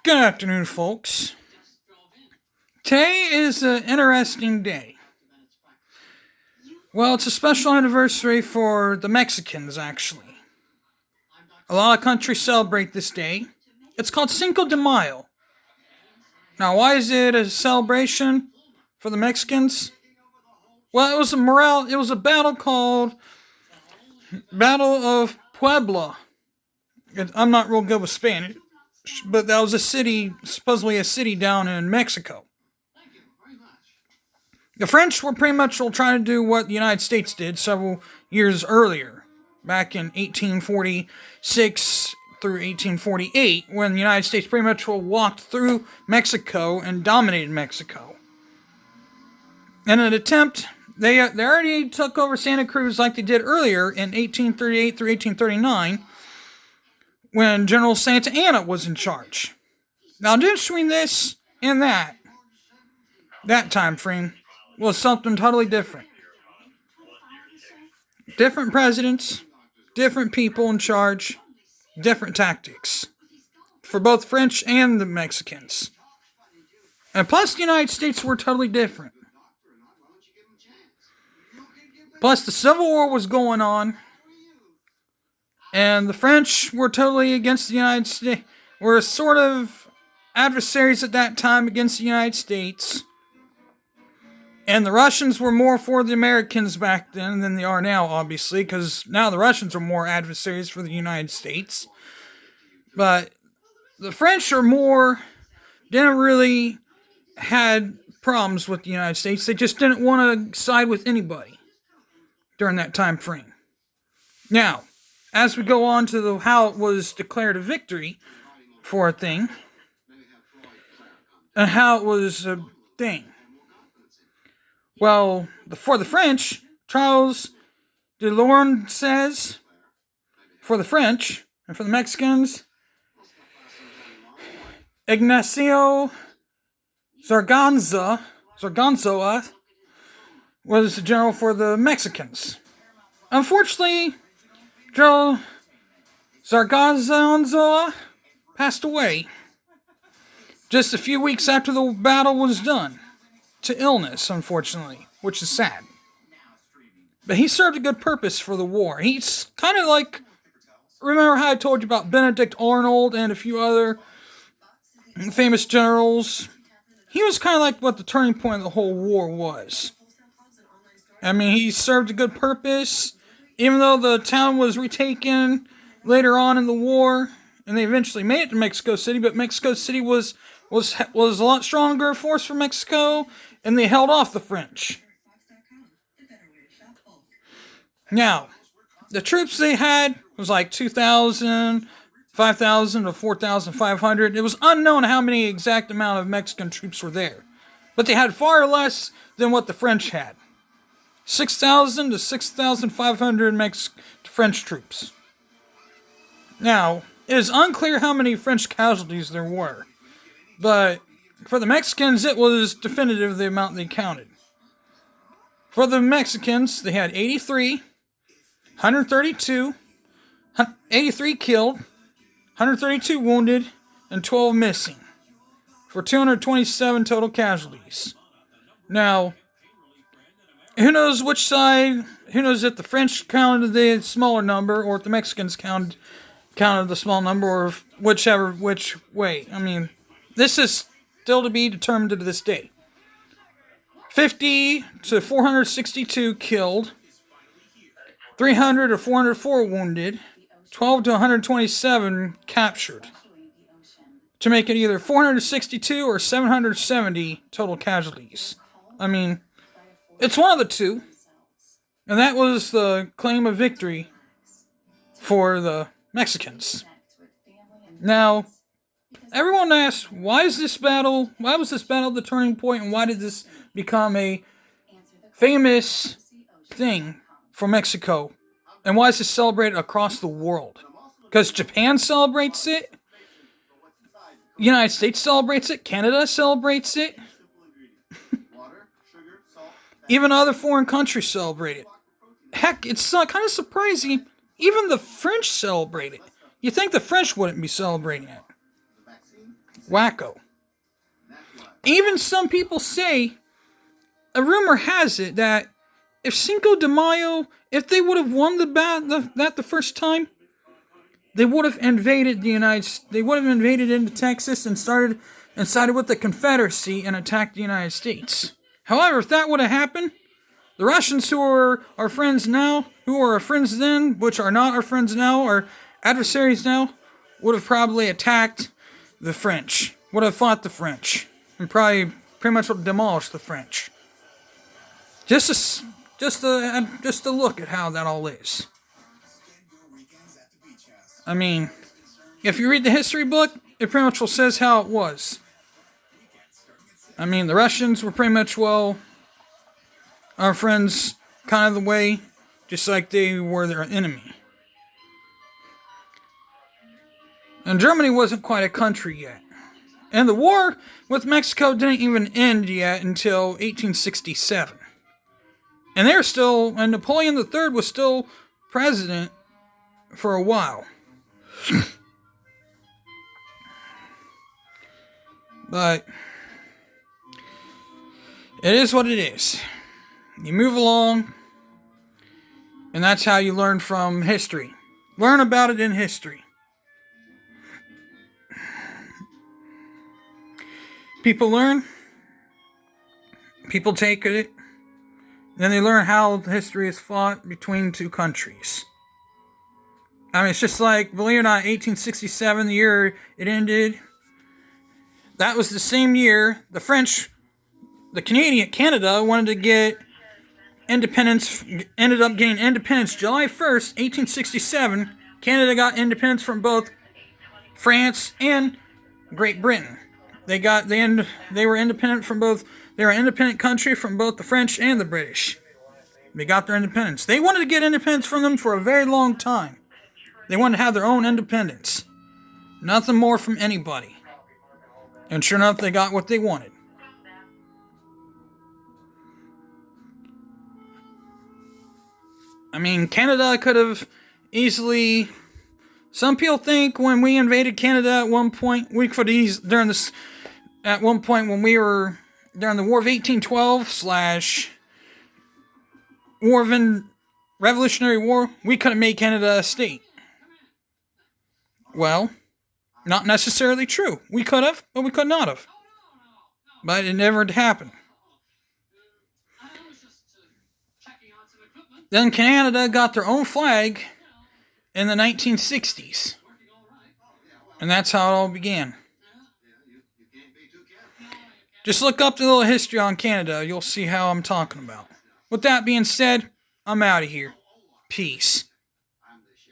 Good afternoon, folks. Today is an interesting day. Well, it's a special anniversary for the Mexicans, actually. A lot of countries celebrate this day. It's called Cinco de Mayo. Now, why is it a celebration for the Mexicans? Well, it was a battle called Battle of Puebla. I'm not real good with Spanish, but that was a city, supposedly a city down in Mexico. The French were pretty much trying to do what the United States did several years earlier, back in 1846 through 1848, when the United States pretty much walked through Mexico and dominated Mexico. In an attempt, they already took over Santa Cruz like they did earlier in 1838 through 1839, when General Santa Anna was in charge. Now, between this and that time frame was something totally different. Different presidents, different people in charge, different tactics for both French and the Mexicans. And plus, the United States were totally different. Plus, the Civil War was going on, and the French were totally against the United States, were sort of adversaries at that time against the United States. And the Russians were more for the Americans back then than they are now, obviously, because now the Russians are more adversaries for the United States. But the French didn't really had problems with the United States. They just didn't want to side with anybody during that time frame. Now, as we go on to how it was declared a victory for a thing, and how it was a thing. Well, for the French, Charles de Lorme says, for the French, and for the Mexicans, Ignacio Zarganzoa was the general for the Mexicans. Unfortunately, General Zarganzoa passed away just a few weeks after the battle was done, to illness, unfortunately, which is sad. But he served a good purpose for the war. He's kind of like, remember how I told you about Benedict Arnold and a few other famous generals? He was kind of like what the turning point of the whole war was. I mean, he served a good purpose, even though the town was retaken later on in the war, and they eventually made it to Mexico City, but Mexico City was a lot stronger force for Mexico, and they held off the French. Now, the troops they had was like 2,000, 5,000 to 4,500. It was unknown how many exact amount of Mexican troops were there, but they had far less than what the French had. 6,000 to 6,500 French troops. Now, it is unclear how many French casualties there were, but for the Mexicans, it was definitive the amount they counted. For the Mexicans, they had 83 killed, 132 wounded, and 12 missing, for 227 total casualties. Now, who knows which side, who knows if the French counted the smaller number, or if the Mexicans counted the small number, or which way. I mean, this is still to be determined to this day. 50 to 462 killed, 300 to 404 wounded, 12 to 127 captured, to make it either 462 or 770 total casualties. I mean, it's one of the two, and that was the claim of victory for the Mexicans. Now, everyone asks, why was this battle the turning point, and why did this become a famous thing for Mexico? And why is this celebrated across the world? Because Japan celebrates it, the United States celebrates it, Canada celebrates it, even other foreign countries celebrate it. Heck, it's kind of surprising, even the French celebrate it. You think the French wouldn't be celebrating it. Wacko. Even some people say, a rumor has it that if Cinco de Mayo, if they would have won the first time, they would have invaded the United States. They would have invaded into Texas and sided with the Confederacy and attacked the United States. However, if that would have happened, the Russians, who are our friends now, who were our friends then, which are not our friends now, or adversaries now, would have probably attacked the French. Would have fought the French. And probably pretty much demolished the French. Just to look at how that all is. I mean, if you read the history book, it pretty much says how it was. I mean, the Russians were pretty much, well, our friends kind of the way, just like they were their enemy. And Germany wasn't quite a country yet. And the war with Mexico didn't even end yet until 1867. And and Napoleon III was still president for a while. But it is what it is. You move along, and that's how you learn from history. Learn about it in history. People learn, people take it, then they learn how history is fought between two countries. I mean, it's just like, believe it or not, 1867, the year it ended, that was the same year Canada wanted to get independence, ended up getting independence July 1st, 1867. Canada got independence from both France and Great Britain. They were independent from both. They were an independent country from both the French and the British. They got their independence. They wanted to get independence from them for a very long time. They wanted to have their own independence. Nothing more from anybody. And sure enough, they got what they wanted. I mean, Canada could have easily... Some people think when we invaded Canada at one point, we could during this... At one point when we were... During the War of 1812 / Revolutionary War, we could have made Canada a state. Well, not necessarily true. We could have, but we could not have. But it never happened. Then Canada got their own flag in the 1960s. And that's how it all began. Just look up the little history on Canada. You'll see how I'm talking about. With that being said, I'm out of here. Peace.